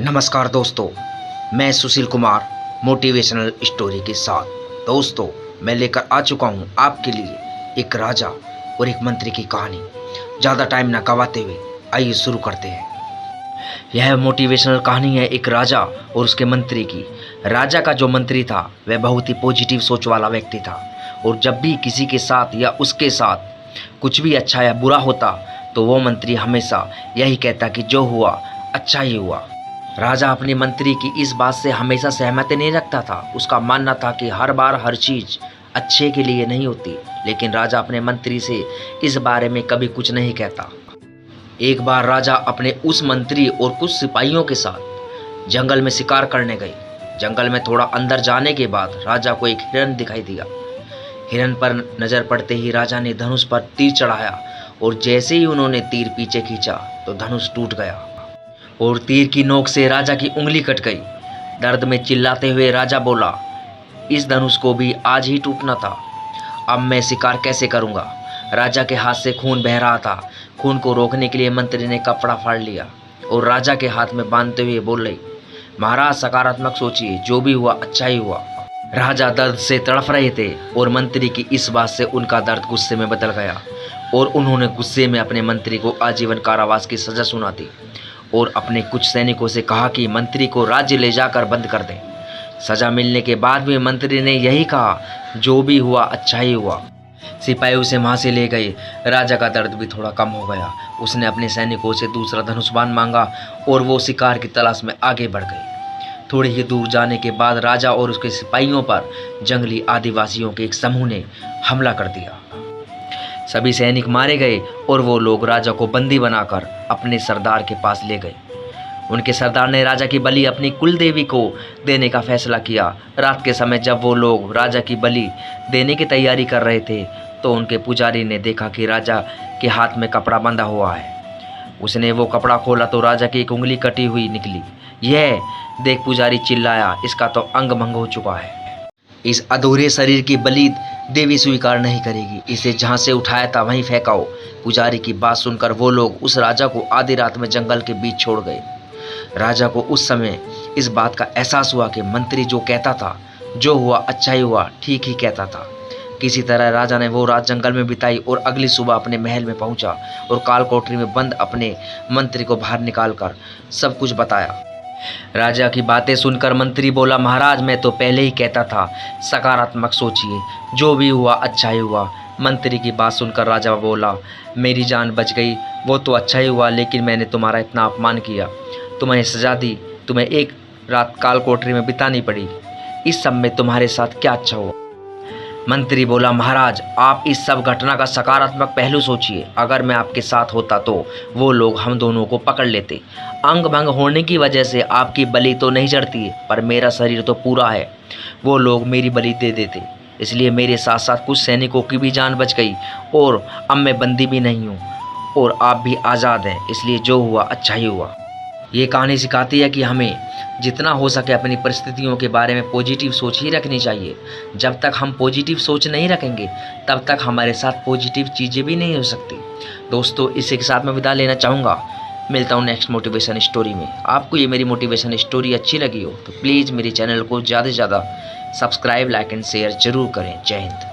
नमस्कार दोस्तों, मैं सुशील कुमार मोटिवेशनल स्टोरी के साथ। दोस्तों, मैं लेकर आ चुका हूँ आपके लिए एक राजा और एक मंत्री की कहानी। ज़्यादा टाइम ना गवाते हुए आइए शुरू करते हैं। यह मोटिवेशनल कहानी है एक राजा और उसके मंत्री की। राजा का जो मंत्री था वह बहुत ही पॉजिटिव सोच वाला व्यक्ति था, और जब भी किसी के साथ या उसके साथ कुछ भी अच्छा या बुरा होता तो वो मंत्री हमेशा यही कहता कि जो हुआ अच्छा ही हुआ। राजा अपने मंत्री की इस बात से हमेशा सहमति नहीं रखता था। उसका मानना था कि हर बार हर चीज़ अच्छे के लिए नहीं होती, लेकिन राजा अपने मंत्री से इस बारे में कभी कुछ नहीं कहता। एक बार राजा अपने उस मंत्री और कुछ सिपाहियों के साथ जंगल में शिकार करने गए। जंगल में थोड़ा अंदर जाने के बाद राजा को एक हिरन दिखाई दिया। हिरन पर नजर पड़ते ही राजा ने धनुष पर तीर चढ़ाया, और जैसे ही उन्होंने तीर पीछे खींचा तो धनुष टूट गया और तीर की नोक से राजा की उंगली कट गई। दर्द में चिल्लाते हुए राजा बोला, इस धनुष को भी आज ही टूटना था। अब मैं शिकार कैसे करूंगा? राजा के हाथ से खून बह रहा था। खून को रोकने के लिए मंत्री ने कपड़ा फाड़ लिया और राजा के हाथ में बांधते हुए बोले, महाराज सकारात्मक सोचिए, जो भी हुआ अच्छा ही हुआ। राजा दर्द से तड़प रहे थे और मंत्री की इस बात से उनका दर्द गुस्से में बदल गया, और उन्होंने गुस्से में अपने मंत्री को आजीवन कारावास की सजा सुना दी और अपने कुछ सैनिकों से कहा कि मंत्री को राज्य ले जाकर बंद कर दें। सजा मिलने के बाद भी मंत्री ने यही कहा, जो भी हुआ अच्छा ही हुआ। सिपाही उसे वहां से ले गए। राजा का दर्द भी थोड़ा कम हो गया। उसने अपने सैनिकों से दूसरा धनुष बाण मांगा और वो शिकार की तलाश में आगे बढ़ गए। थोड़ी ही दूर जाने के बाद राजा और उसके सिपाहियों पर जंगली आदिवासियों के एक समूह ने हमला कर दिया। सभी सैनिक मारे गए और वो लोग राजा को बंदी बनाकर अपने सरदार के पास ले गए। उनके सरदार ने राजा की बलि अपनी कुल देवी को देने का फैसला किया। रात के समय जब वो लोग राजा की बलि देने की तैयारी कर रहे थे तो उनके पुजारी ने देखा कि राजा के हाथ में कपड़ा बंधा हुआ है। उसने वो कपड़ा खोला तो राजा की एक उंगली कटी हुई निकली। यह देख पुजारी चिल्लाया, इसका तो अंग भंग हो चुका है। इस अधूरे शरीर की बलि देवी स्वीकार नहीं करेगी। इसे जहाँ से उठाया था वहीं फेंकाओ। पुजारी की बात सुनकर वो लोग उस राजा को आधी रात में जंगल के बीच छोड़ गए। राजा को उस समय इस बात का एहसास हुआ कि मंत्री जो कहता था, जो हुआ अच्छा ही हुआ, ठीक ही कहता था। किसी तरह राजा ने वो रात जंगल में बिताई और अगली सुबह अपने महल में पहुंचा और काल कोठरी में बंद अपने मंत्री को बाहर निकालकर सब कुछ बताया। राजा की बातें सुनकर मंत्री बोला, महाराज मैं तो पहले ही कहता था, सकारात्मक सोचिए, जो भी हुआ अच्छा ही हुआ। मंत्री की बात सुनकर राजा बोला, मेरी जान बच गई वो तो अच्छा ही हुआ, लेकिन मैंने तुम्हारा इतना अपमान किया, तुम्हें सजा दी, तुम्हें एक रात काल कोठरी में बितानी पड़ी, इस सब में तुम्हारे साथ क्या अच्छा हुआ? मंत्री बोला, महाराज आप इस सब घटना का सकारात्मक पहलू सोचिए। अगर मैं आपके साथ होता तो वो लोग हम दोनों को पकड़ लेते। अंग भंग होने की वजह से आपकी बलि तो नहीं चढ़ती, पर मेरा शरीर तो पूरा है। वो लोग मेरी बलि दे देते, इसलिए मेरे साथ साथ कुछ सैनिकों की भी जान बच गई, और अब मैं बंदी भी नहीं हूँ और आप भी आज़ाद हैं, इसलिए जो हुआ अच्छा ही हुआ। ये कहानी सिखाती है कि हमें जितना हो सके अपनी परिस्थितियों के बारे में पॉजिटिव सोच ही रखनी चाहिए। जब तक हम पॉजिटिव सोच नहीं रखेंगे तब तक हमारे साथ पॉजिटिव चीज़ें भी नहीं हो सकती। दोस्तों, इसी के साथ मैं विदा लेना चाहूँगा। मिलता हूँ नेक्स्ट मोटिवेशन स्टोरी में। आपको ये मेरी मोटिवेशन स्टोरी अच्छी लगी हो तो प्लीज़ मेरे चैनल को ज़्यादा से ज़्यादा सब्सक्राइब, लाइक एंड शेयर ज़रूर करें। जय हिंद।